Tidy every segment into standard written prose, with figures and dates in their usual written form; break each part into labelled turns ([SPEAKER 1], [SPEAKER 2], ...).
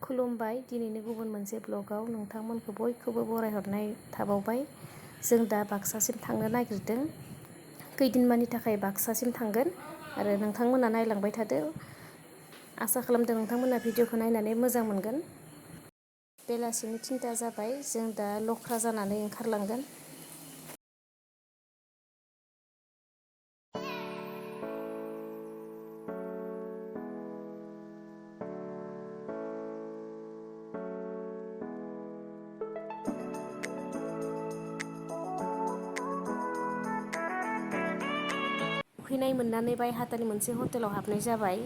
[SPEAKER 1] खुलुमबाय। दिनैनि गुबुन मोनसे ब्लगाव नोंथांमोनखौ बयखौबो बरायहरनाय थाबावबाय। जों दा बाक्सासिम थांनो नागिरदों। खैदिनमानि थाखाय बाक्सासिम थांगोन आरो नोंथांमोना नायलांबाय थादो। आसा खालामदों नोंथांमोना भिडिअखौ नायनानै मोजां मोनगोन। बेलासिनि 3टा जाबाय। जों दा लख्रा जानानै ओंखारलांगोन। उखैनाय मोननानै बायहाथानि मोनसे हटेलाव हाबनाय जाबाय।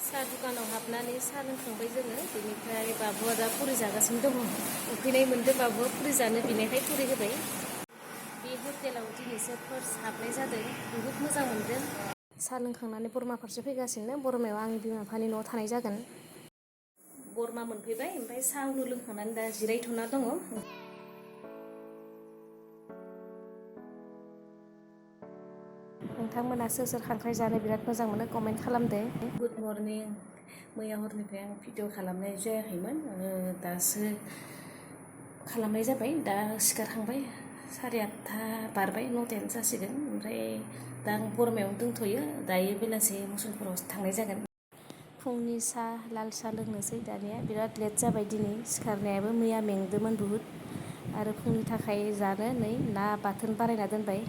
[SPEAKER 1] साहा दुखानाव हाबनानै साहा लोंखांबाय जोङो। बेनिफ्राय बाबुआ दा पुरि जागासिनो दङ। उखैनाय मोनदों बाबुआ पुरि जानो, बिनिखाय पुरि होबाय। बे हटेलाव दिनैसो फार्स्ट हाबनाय जादों। बहुद मोजां मोनदों। साहा लोंखांनानै बरमा फारसे फैगासिनो। बरमायाव आंनि बिमा बिफानि न'आव थानाय जागोन। बरमा मोनफैबाय, ओमफ्राय साहा उनु लोंखांनानै दा जिरायथ'ना दङ। नोंथांमोना सोर सोर खांख्राइ जानो बिराद मोजां मोनो कमेन्ट खालामदो। Good morning. मैया हरनिफ्राय आं भिडिअ खालामनाय जायाखैमोन। दासो खालामनाय जाबाय। दा सिखारखांबाय। 8:30 बारबाय, 9टायानो जासिगोन। ओमफ्राय दा आं बरमायावनो दंथ'यो। दायो बेलासि मसनफोराव थांनाय जागोन। फुंनि साहा, लाल साहा लोंनोसै दानिया। बिराद लेट जाबाय दिनै सिखारनायाबो। मैया मेंदोंमोन बुहुद। आरो फुंनि थाखाय जानो नै ना बाथोन बानायना दोनबाय।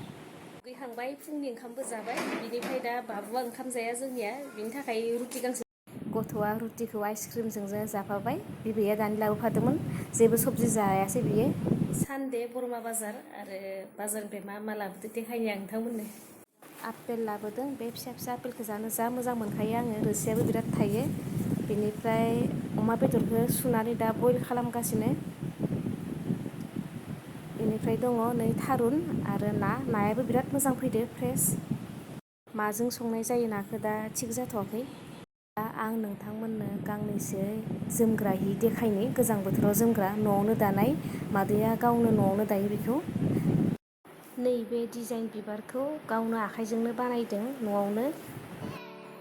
[SPEAKER 1] दुगैखांबाय, फुंनि ओंखामबो जाबाय। बिनिफ्राय दा बाबुआ ओंखाम जाया जोंनिया, बिनि थाखाय रुटि गांसे। गथ'आ रुटिखौ आइसक्रिमजों जाफाबाय। बिबैया दानि लाबोफादोंमोन। जेबो सबजि जायासै बियो। सानदे बरमा बाजार आरो बाजारनिफ्राय मा मा लाबोदो देखायनि आं नोंथांमोननो। आपेल लाबोदों। बे फिसा फिसा आपेलखौ जानो जा मोजां मोनखायो आङो। रोसियाबो बिराद थायो। बेनिफ्राय अमा बेदरखौ सुनानै दा बयल खालामगासिनो। बेनिफ्राय दङ नै थारुन आरो नायाबो बिराद मोजां फैदो, फ्रेस। माजों संनाय जायो नाखौ दा थिग जाथ'वाखै। दा आं नोंथांमोननो गांनैसो जोमग्रा हि देखायनि, गोजां बोथोराव जोमग्रा न'आवनो दानाय। मादैया गावनो न'आवनो दायो बेखौ। नैबे डिजाइन बिबारखौ गावनो आखाइजोंनो बानायदों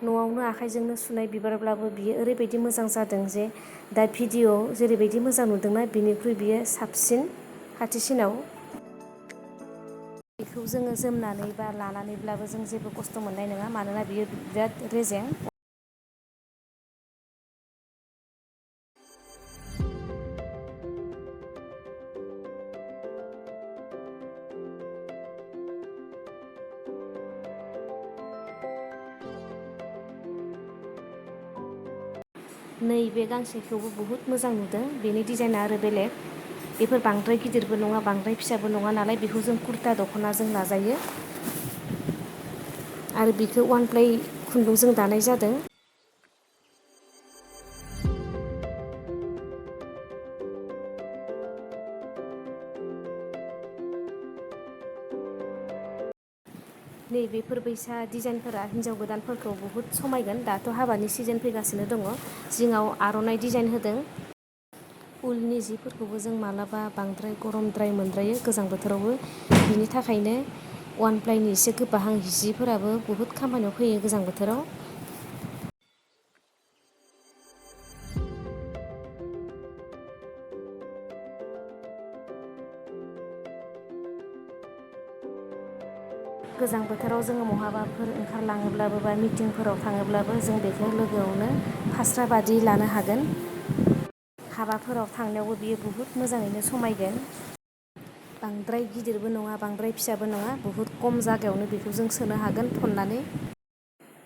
[SPEAKER 1] न'आवनो आखाइजोंनो सुनाय बिबारब्लाबो बियो ओरैबायदि मोजां जादों जे दा भिडिअ'आव जेरैबायदि मोजां नुदोंना बिनिख्रुइ बियो साबसिन खाथिसिनाव। बेखौ जोङो जोमनानै बा लानानैब्लाबो जों जेबो खस्थ' मोननाय नङा, मानोना बियो बिराद रेजें। नैबे गांसेखौबो बहुद मोजां नुदों। बेनि डिजाइना आरो बेलेग। बेफोर बांद्राय गिदिरबो नङा, बांद्राय फिसाबो नङा नालाय बेखौ जों कुर्ता दख'नाजों लाजायो। आरो बेखौ वान प्लाइ खुन्दुंजों दानाय जादों। नैबेफोरबायसा डिजाइनफोरा हिन्जाव गोदानफोरखौ बहुद समायगोन। दाथ' हाबानि सिजोन फैगासिनो दङ। जिङाव आर'नाइ डिजाइन होदों। उलनि जिफोरखौबो जों मालाबा बांद्राय गरमद्राय मोनद्रायो गोजां बोथोरावबो। बिनि थाखायनो वान प्लाइनि एसे गोबाहां जिफोराबो बहुद खामानियाव फैयो गोजां बोथोराव। गोजां बोथोराव जोङो बहाबाफोर ओंखारलाङोब्लाबो बा मिटिंफोराव थाङोब्लाबो जों बेखौ लोगोआवनो फास्रा बादि लानो हागोन। हाबाफोराव थांनायावबो बियो बहुद मोजाङैनो समायगोन। बांद्राय गिदिरबो नङा, बांद्राय फिसाबो नङा, बहुद खम जायगायावनो बेखौ जों सोनो हागोन थननानै।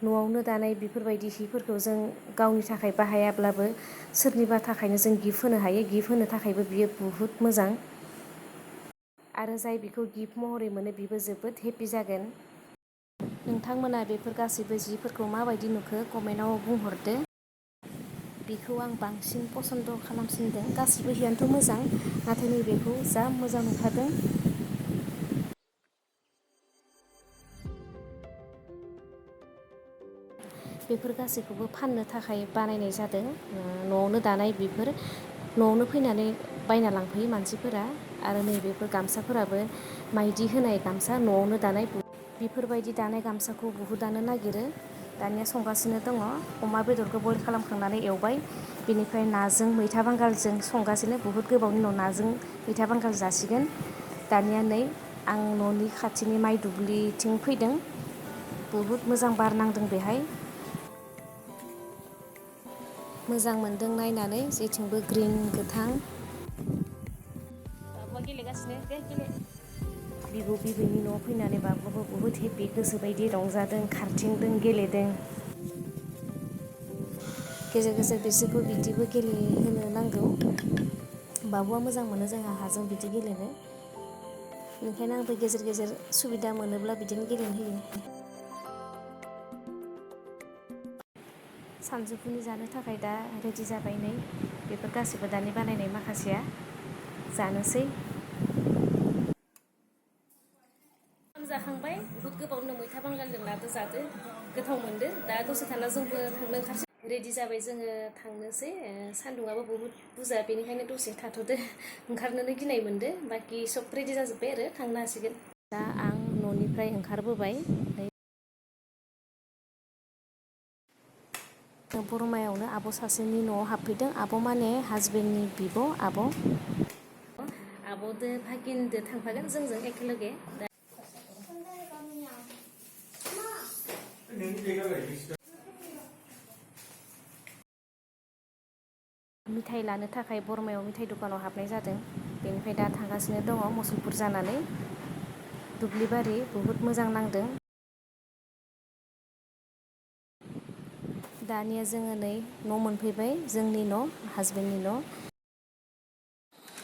[SPEAKER 1] न'आवनो दानाय बेफोरबायदि हिफोरखौ जों गावनि थाखाय बाहायाब्लाबो सोरनिबा थाखायनो जों गिफ्ट होनो हायो। गिफ्ट होनो थाखायबो बियो बहुद मोजां। आरो जाय बेखौ गिफ्ट महरै मोनो बेबो जोबोद हेपि जागोन। नोंथांमोना बेफोर गासैबो जिफोरखौ माबायदि नुखो कमेन्टआव बुंहरदो। बेखौ आं बांसिन पसन्द खालामसिनदों। गासिबो हियानोथ' मोजां, नाथाय नैबेखौ जा मोजां नुखादों। बेफोर गासैखौबो फाननो थाखाय बानायनाय जादों। न'आवनो दानाय बेफोर न'आवनो फैनानै बायना लांफैयो मानसिफोरा। आरो नैबेफोर गामसाफोराबो माइदि होनाय गामसा, न'आवनो दानाय। बेफोरबायदि दानाय गामसाखौ बुहुदानो नागिरो। दानिया संगासिनो दङ। अमा बेदरखौ बयल खालामखांनानै एवबाय, बेनिफ्राय नाजों मैथा बांगालजों संगासिनो। बुहुद गोबावनि उनाव नाजों मैथा बांगाल जासिगोन। दानिया नै आं न'नि खाथिनि माइ दुब्लिथिं फैदों। बुहुद मोजां बार नांदों बेहाय। मोजां मोनदों नायनानै, जेथिंबो ग्रिन गोथां। बाबुआ गेलेगासिनो, दे गेले। बिबौ बिबैनि न'आव फैनानै बाबुआबो बुहुद हेपि, गोसोबायदि रंजादों, खारथिंदों, गेलेदों। गेजेर गेजेर बिसोरखौ बिदिबो गेलेहोनो नांगौ। बाबुआ मोजां मोनो जोंहा हाजों बिदि गेलेनो। बेनिखायनो आंबो गेजेर गेजेर सुबिदा मोनोब्ला बिदिनो गेलेनो होयो। सानजौफुनि जानो थाखाय दा रेडि जाबाय नै। बेफोर गासैबो दानि बानायनाय माखासेया। जानोसै। आं जाखांबाय। बुहुद गोबाव उनाव मैथा बांगालजों नादो जादो। गोथाव मोनदो। दा दसे थाना जोंबो थांनो ओंखारसै। रेडि जाबाय जोङो थांनोसै। सान्दुङाबो बुहुद बुरजा, बेनिखायनो दसे थाथ'दो। ओंखारनोनो गिनाय मोनदो। बाखि सब रेडि जाजोब्बाय आरो थांनो हासिगोन। दा आं न'निफ्राय ओंखारबोबाय। बरमायावनो आब' सासेनि न'आव हाबफैदों। आब' माने हासबेन्डनि बिब' आब'। आब'दो भागिनदो थांफागोन जोंजों एखेलगे। मिथाइ लानो थाखाय बरमायाव मिथाइ दखानाव हाबनाय जादों। बेनिफ्राय दा थांगासिनो दङ मुसलपुर जानानै। दुब्लिबारि बुहुद मोजां नांदों। दानिया जोङो नै न' मोनफैबाय, जोंनि न', हासबेन्डनि न'।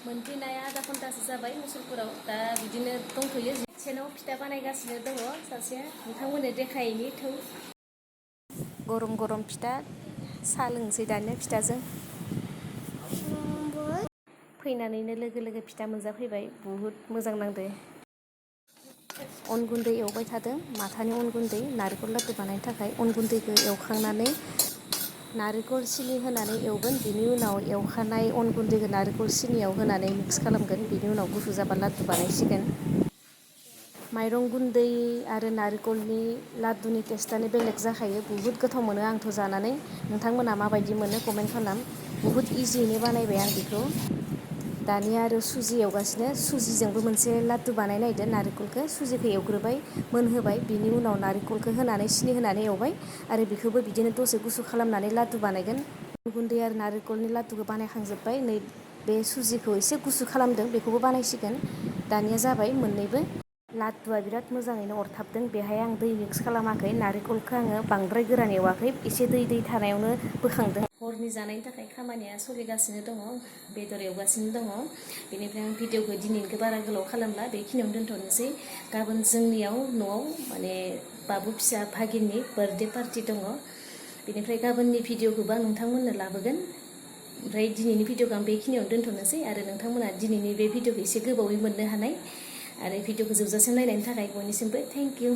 [SPEAKER 1] मोनफैनाया आधा घन्टासो जाबाय मुसलपुराव। दा बिदिनो दंथ'यो। सेनाव फिथा बानायगासिनो दङ सासेया। नोंथांमोननो देखायहैनि थौ। गरम गरम फिथा। साहा लोंसै दानिया फिथाजों। फैनानैनो लोगो लोगो फिथा मोनजाफैबाय। बुहुद मोजां नांदो। अन गुन्दै एवबाय थादों। माथानि अन गुन्दै, नारेंखल लादु बानायनो थाखाय। अन गुन्दैखौ एवखांनानै नारेंखल सिनि होनानै एवगोन। बिनि उनाव एवखानाय अन गुन्दैखौ नारेंखल सिनियाव होनानै मिक्स खालामगोन। बिनि उनाव गुसु जाबा लादु बानायसिगोन। माइरं गुन्दै आरो नारेंखलनि लादुनि टेस्टआनो बेलेग जाखायो। बुहुद गोथाव मोनो आंथ' जानानै। नोंथांमोनहा माबायदि मोनो कमेन्ट खालाम। बुहुद इजियैनो बानायबाय आं बेखौ। दानिया आरो सुजि एवगासिनो। सुजिजोंबो मोनसे लादु बानायनो नागिरदों। नारेंखलखौ सुजिखौ एवग्रोबाय, मोनहोबाय, बिनि उनाव नारेंखलखौ होनानै सिनि होनानै एवबाय आरो बेखौबो बिदिनो दसे गुसु खालामनानै लादु बानायगोन। गुन्दै आरो नारेंखलनि लादुखौ बानायखांजोब्बाय। नै बे सुजिखौ एसे गुसु खालामदों, बेखौबो बानायसिगोन। दानिया जाबाय मोननैबो। लादुआ बिराद मोजाङैनो अरथाबदों। बेहाय आं दै मिक्स खालामाखै। नारेंखलखौ आङो बांद्राय गोरान एवाखै, एसे दै दै थानायावनो बोखांदों। हरनि जानायनि थाखाय खामानिया सोलिगासिनो दङ। बेदर एवगासिनो दङ। बेनिफ्राय आं भिडिअखौ दिनैनिखौ बारा गोलाव खालामला, बेखिनियावनो दोनथ'नोसै। गाबोन जोंनियाव न'आव माने बाबु फिसा भागिननि बार्थडे पार्टि दङ। बेनिफ्राय गाबोननि भिडिअखौबो आं नोंथांमोननो लाबोगोन। ओमफ्राय दिनैनि भिडिअखौ आं बेखिनियावनो दोनथ'नोसै। आरो नोंथांमोना दिनैनि बे भिडिअखौ एसे गोबावै मोननो हानाय आरो भिडिअखौ जोबजासिम नायनायनि थाखाय बयनिसिमबो थेंक इउ।